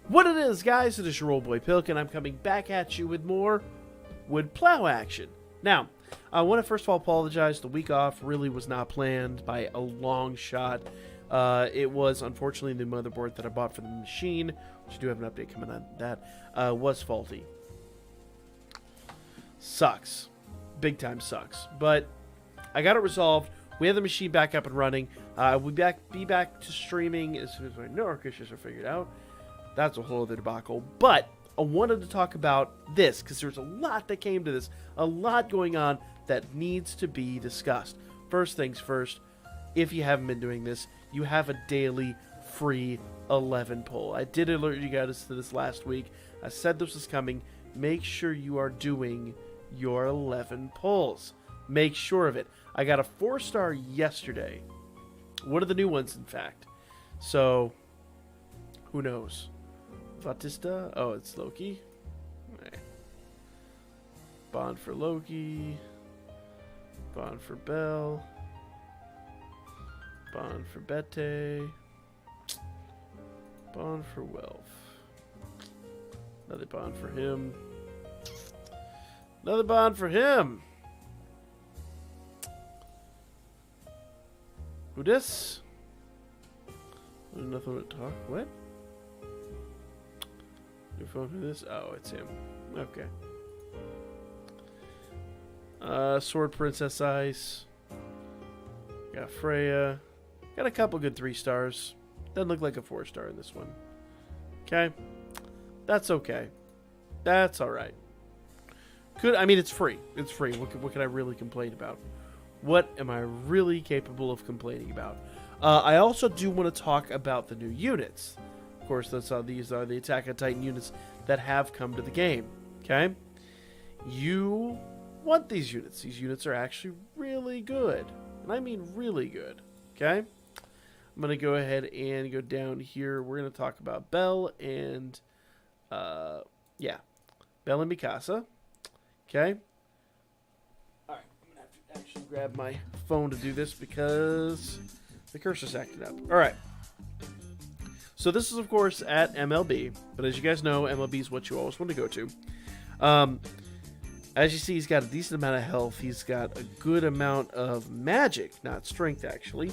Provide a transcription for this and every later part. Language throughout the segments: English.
What it is, guys, it is your old boy Pilk, and I'm coming back at you with more wood plow action. Now, I want to first of all apologize. The week off really was not planned by a long shot. It was, unfortunately, the motherboard that I bought for the machine, which I do have an update coming on that, was faulty. Sucks. Big time sucks. But I got it resolved. We have the machine back up and running. We'll be back to streaming as soon as my network issues are figured out. That's a whole other debacle. But I wanted to talk about this because there's a lot that came to this. A lot going on that needs to be discussed. First things first, if you haven't been doing this, you have a daily free 11 pull. I did alert you guys to this last week. I said this was coming. Make sure you are doing your 11 pulls. Make sure of it. I got a 4-star yesterday. One of the new ones, in fact. So, who knows? Vatista? Oh, it's Loki. Right. Bond for Loki. Bond for Bell. Bond for Bete. Bond for Wealth. Another bond for him. Another bond for him. Who this? Nothing to talk. What? Your phone for this? Oh, it's him. Okay. Sword Princess Ice. Got Freya. Got a couple good 3-stars. Doesn't look like a 4-star in this one. Okay. That's okay. That's alright. I mean, it's free. It's free. What can I really complain about? What am I really capable of complaining about? I also do want to talk about the new units. Of course, these are the Attack on Titan units that have come to the game. Okay? You want these units. These units are actually really good. And I mean really good. Okay? I'm going to go ahead and go down here. We're going to talk about Bell and... Bell and Mikasa. Okay? Alright, I'm going to have to actually grab my phone to do this because the cursor's acting up. Alright. So this is, of course, at MLB. But as you guys know, MLB is what you always want to go to. As you see, he's got a decent amount of health. He's got a good amount of magic. Not strength, actually.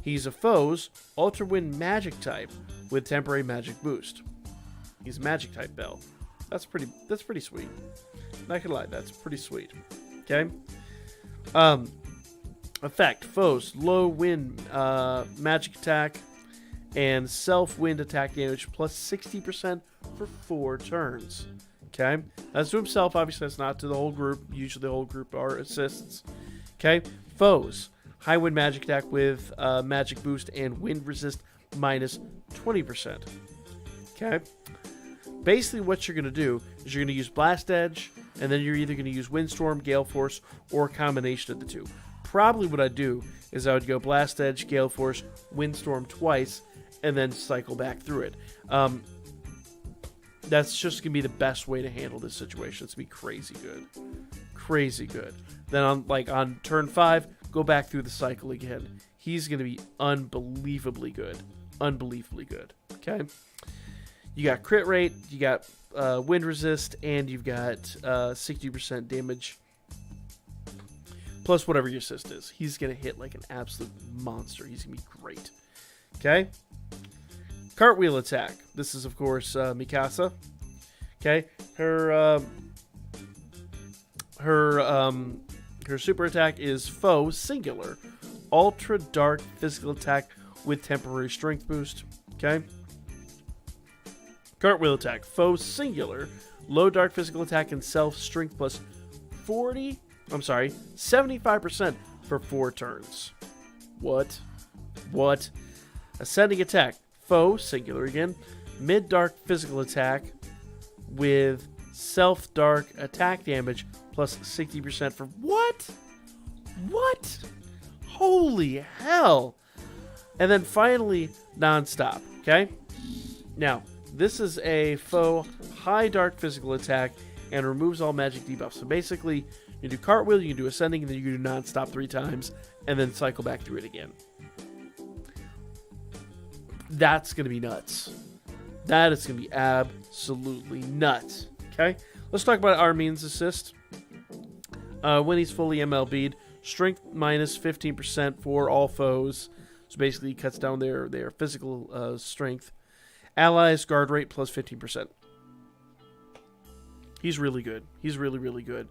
He's a foe's Ultra Wind magic type with temporary magic boost. He's a magic type Bell. That's pretty sweet. Not gonna lie, that's pretty sweet. Okay. Effect: foes low wind magic attack and self wind attack damage plus 60% for 4 turns. Okay. That's to himself. Obviously, that's not to the whole group. Usually, the whole group are assists. Okay. Foes: high wind magic attack with magic boost and wind resist minus 20%. Okay. Basically, what you're going to do is you're going to use Blast Edge, and then you're either going to use Windstorm, Gale Force, or a combination of the two. Probably what I'd do is I would go Blast Edge, Gale Force, Windstorm twice, and then cycle back through it. That's just going to be the best way to handle this situation. It's going to be crazy good. Crazy good. Then on turn 5, go back through the cycle again. He's going to be unbelievably good. Unbelievably good. Okay? You got crit rate, you got wind resist, and you've got 60% damage. Plus whatever your assist is. He's going to hit like an absolute monster. He's going to be great. Okay? Cartwheel attack. This is, of course, Mikasa. Okay? Her super attack is foe singular. Ultra dark physical attack with temporary strength boost. Okay? Cartwheel attack. Foe singular. Low dark physical attack and self strength plus 75% for 4 turns. What? Ascending attack. Foe singular again. Mid dark physical attack with self dark attack damage plus 60% for what? Holy hell. And then finally, non-stop. Okay? Now, this is a foe high dark physical attack and removes all magic debuffs. So basically, you do cartwheel, you can do ascending, and then you can do non-stop 3 times, and then cycle back through it again. That's going to be nuts. That is going to be absolutely nuts. Okay? Let's talk about Armin's assist. When he's fully MLB'd, strength minus 15% for all foes. So basically, he cuts down their physical strength. Allies, guard rate plus 15%. He's really good. He's really, really good.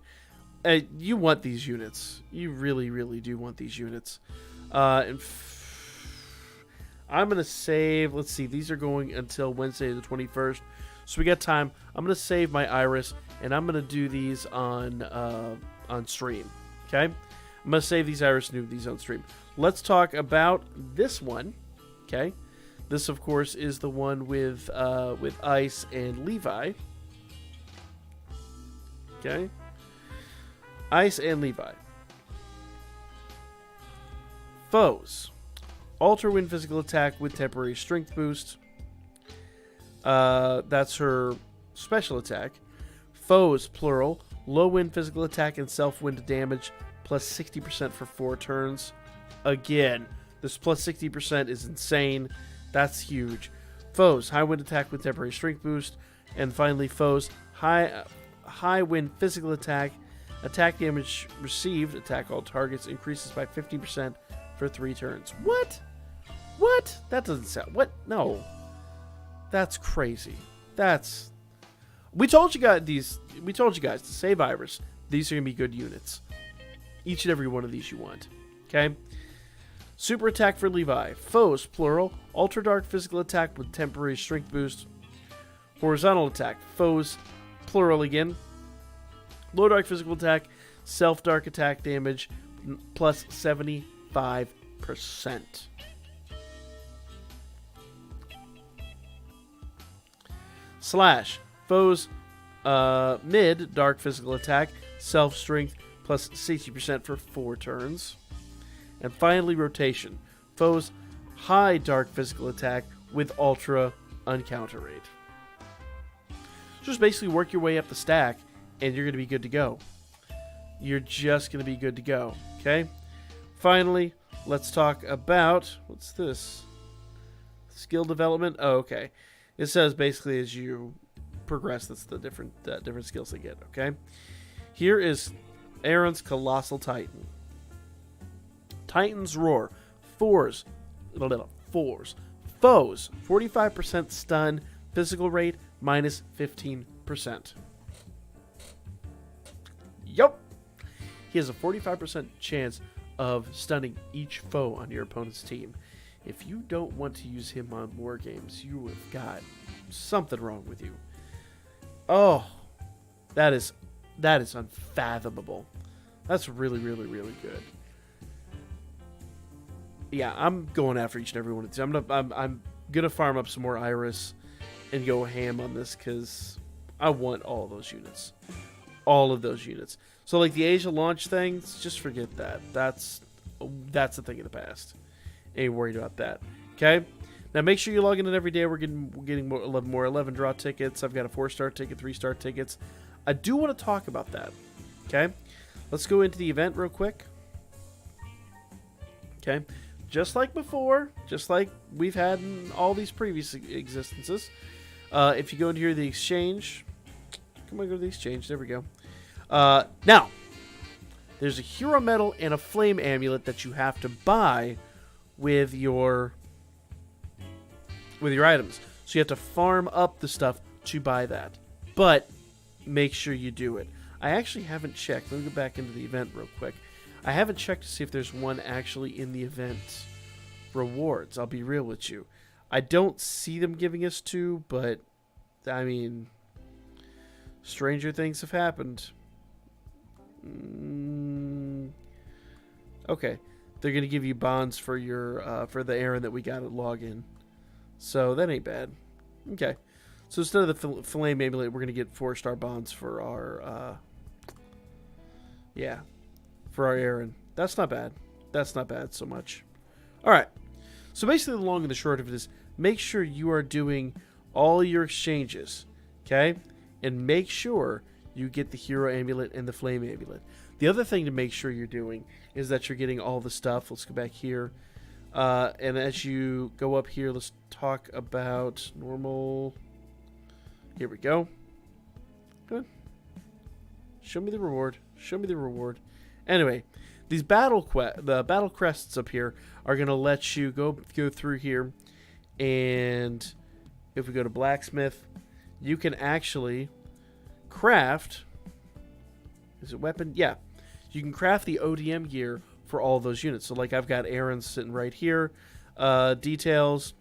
You want these units. You really, really do want these units. I'm going to save... Let's see. These are going until Wednesday the 21st. So we got time. I'm going to save my Iris, and I'm going to do these on stream. Okay? I'm going to save these Iris and do these on stream. Let's talk about this one. Okay? This, of course, is the one with Ice and Levi. Okay? Ice and Levi. Foes. Alter Wind physical attack with temporary strength boost. That's her special attack. Foes, plural. Low wind physical attack and self-wind damage plus 60% for 4 turns. Again, this plus 60% is insane. That's huge. Foes, high wind attack with temporary strength boost. And finally, foes, high wind physical attack. Attack damage received, attack all targets, increases by 15% for 3 turns. What? What? That doesn't sound... What? No. That's crazy. That's... We told you guys to save Iris. These are going to be good units. Each and every one of these you want. Okay? Super attack for Levi. Foes, plural. Ultra dark physical attack with temporary strength boost. Horizontal attack. Foes, plural again. Low dark physical attack. Self dark attack damage plus 75%. Slash. Foes, mid dark physical attack. Self strength plus 60% for 4 turns. And finally, rotation. Foes, high dark physical attack with ultra uncounter rate. Just basically work your way up the stack, and you're going to be good to go. You're just going to be good to go. Okay? Finally, let's talk about... What's this? Skill development? Oh, okay. It says basically as you progress, that's the different skills they get. Okay? Here is Aaron's Colossal Titan. Titan's Roar. Foes. 45% stun. Physical rate minus 15%. Yup. He has a 45% chance of stunning each foe on your opponent's team. If you don't want to use him on war games, you have got something wrong with you. Oh, that is unfathomable. That's really, really, really good. Yeah, I'm going after each and every one of these. I'm gonna farm up some more Iris and go ham on this because I want all of those units. All of those units. So like the Asia launch thing, just forget that. That's a thing of the past. Ain't worried about that. Okay? Now make sure you log in every day. We're getting more 11 draw tickets. I've got a 4-star ticket, 3-star tickets. I do want to talk about that. Okay? Let's go into the event real quick. Okay? Just like before, just like we've had in all these previous existences. If you go into here, the exchange. Come on, go to the exchange. There we go. Now, there's a hero medal and a flame amulet that you have to buy with your items. So you have to farm up the stuff to buy that. But make sure you do it. I actually haven't checked. Let me go back into the event real quick. I haven't checked to see if there's one actually in the event rewards. I'll be real with you. I don't see them giving us 2, but I mean, stranger things have happened. Okay, they're gonna give you bonds for your for the errand that we got at login, so that ain't bad. Okay, so instead of the flame amulet, we're gonna get 4-star bonds for our for our errand. That's not bad. That's not bad so much. All right. So basically, the long and the short of it is, make sure you are doing all your exchanges, okay? And make sure you get the hero amulet and the flame amulet. The other thing to make sure you're doing is that you're getting all the stuff. Let's go back here. And as you go up here, let's talk about normal. Here we go. Good. Show me the reward. Show me the reward. Anyway, these the battle crests up here are gonna let you go through here, and if we go to blacksmith, you can actually craft. Is it weapon? Yeah, you can craft the ODM gear for all those units. So like I've got Aaron's sitting right here. Details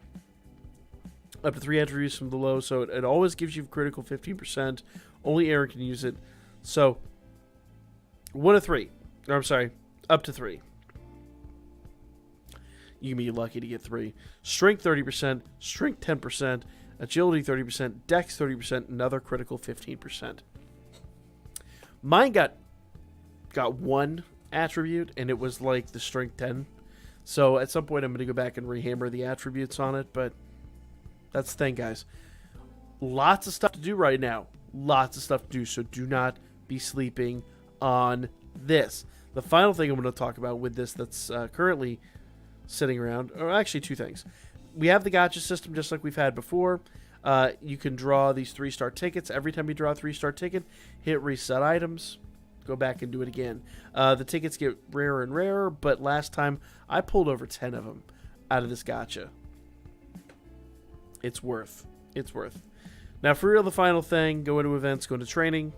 up to 3 attributes from the low, so it always gives you critical 15%. Only Aaron can use it. So 1 of 3. Or I'm sorry, up to 3. You can be lucky to get 3. Strength 30%, strength 10%, agility 30%, dex 30%, another critical 15%. Mine got 1 attribute, and it was like the strength 10. So at some point I'm going to go back and rehammer the attributes on it, but that's the thing, guys. Lots of stuff to do right now. Lots of stuff to do, so do not be sleeping on this. The final thing I'm going to talk about with this that's currently sitting around, or actually 2 things. We have the gacha system just like we've had before. You can draw these 3-star tickets. Every time you draw a 3-star ticket, hit reset items. Go back and do it again. The tickets get rarer and rarer, but last time I pulled over 10 of them out of this gacha. It's worth. It's worth. Now, for real, the final thing, go into events, go into training.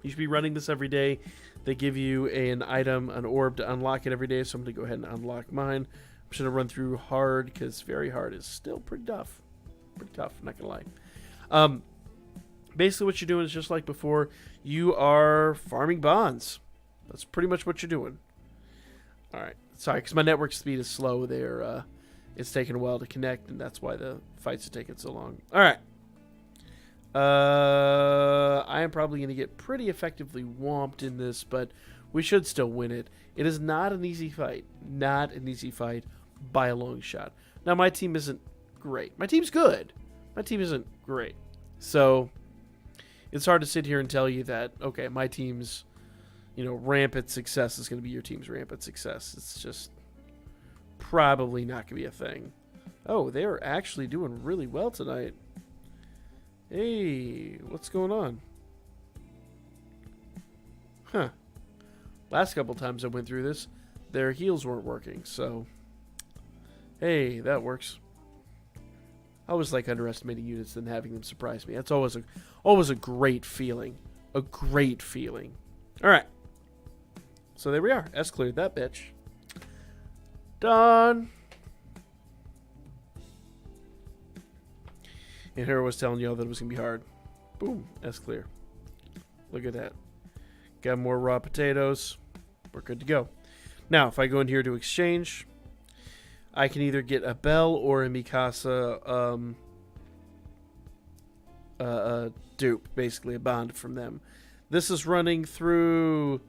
You should be running this every day. They give you an item, an orb to unlock it every day, so I'm going to go ahead and unlock mine. I'm just going to run through hard, because very hard is still pretty tough. Pretty tough, I'm not going to lie. Basically, what you're doing is just like before. You are farming bonds. That's pretty much what you're doing. All right. Sorry, because my network speed is slow there. It's taking a while to connect, and that's why the fights are taking so long. All right. I am probably going to get pretty effectively whomped in this, but we should still win it. It is not an easy fight. Not an easy fight by a long shot. Now, my team isn't great. My team's good. My team isn't great. So it's hard to sit here and tell you that, okay, my team's, rampant success is going to be your team's rampant success. It's just probably not going to be a thing. Oh, they're actually doing really well tonight. Hey, what's going on? Huh. Last couple times I went through this, their heals weren't working, so hey, that works. I always like underestimating units than having them surprise me. That's always a great feeling. A great feeling. Alright. So there we are. S cleared that bitch. Done. And here I was telling y'all that it was going to be hard. Boom. S clear. Look at that. Got more raw potatoes. We're good to go. Now, if I go in here to exchange, I can either get a Bell or a Mikasa dupe, basically a bond from them. This is running through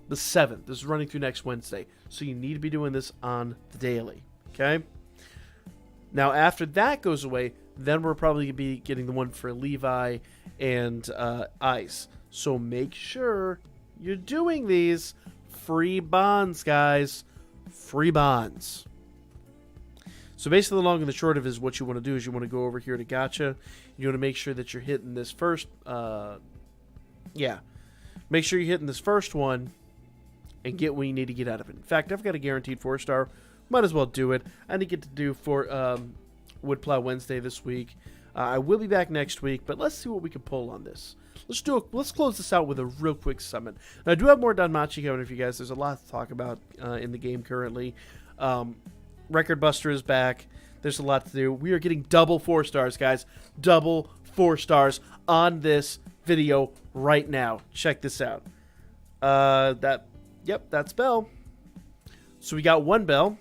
the 7th. This is running through next Wednesday. So you need to be doing this on the daily. Okay? Now, after that goes away, then we're probably going to be getting the one for Levi and Ice. So make sure you're doing these free bonds, guys. Free bonds. So basically, the long and the short of it is what you want to do is you want to go over here to Gacha. You want to make sure that you're hitting this first. Make sure you're hitting this first one and get what you need to get out of it. In fact, I've got a guaranteed 4-star. Might as well do it. I need to get to do for Woodplow Wednesday this week. I will be back next week, but let's see what we can pull on this. Let's close this out with a real quick summon. Now, I do have more DanMachi coming for you guys. There's a lot to talk about in the game currently. Record Buster is back. There's a lot to do. We are getting double 4-stars, guys. Double 4-stars on this video right now. Check this out. That's Bell. So we got 1 Bell.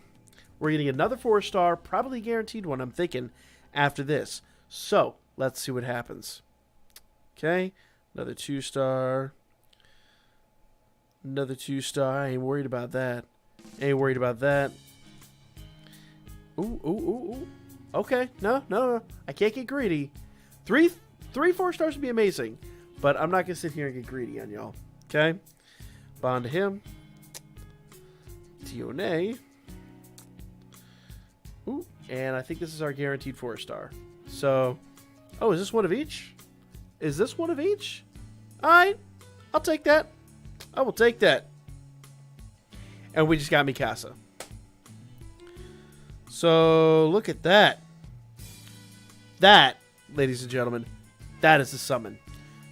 We're getting another 4-star, probably guaranteed one, I'm thinking, after this. So, let's see what happens. Okay, another 2-star. Another 2-star. I ain't worried about that. Ain't worried about that. Ooh. Okay, no. I can't get greedy. Three 4-stars would be amazing, but I'm not going to sit here and get greedy on y'all. Okay? Bond to him. Tione. Ooh, and I think this is our guaranteed 4-star. So, oh, is this one of each? Is this one of each? All right, I'll take that. I will take that. And we just got Mikasa. So, look at that. That, ladies and gentlemen, that is the summon.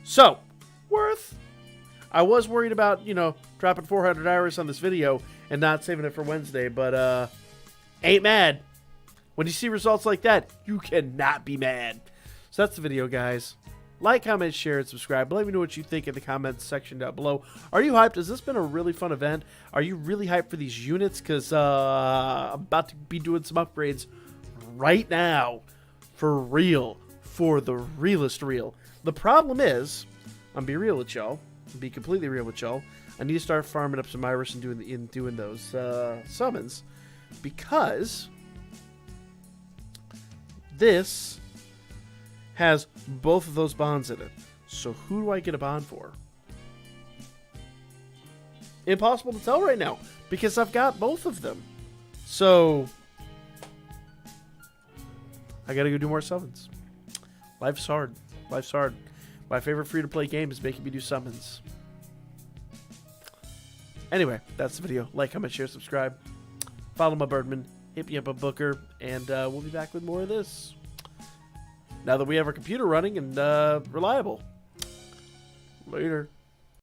So, worth. I was worried about, you know, dropping 400 hours on this video and not saving it for Wednesday, but ain't mad. When you see results like that, you cannot be mad. So that's the video, guys. Like, comment, share, and subscribe. Let me know what you think in the comments section down below. Are you hyped? Has this been a really fun event? Are you really hyped for these units? Because I'm about to be doing some upgrades right now. For real. For the realest real. The problem is, I'm be real with y'all. Be completely real with y'all. I need to start farming up some Iris and doing those summons, because this has both of those bonds in it. So who do I get a bond for? Impossible to tell right now because I've got both of them. So I gotta go do more summons. Life's hard. Life's hard. My favorite free-to-play game is making me do summons. Anyway, that's the video. Like, comment, share, subscribe. Follow my Birdman. Hit me up a Booker. And we'll be back with more of this. Now that we have our computer running and reliable. Later.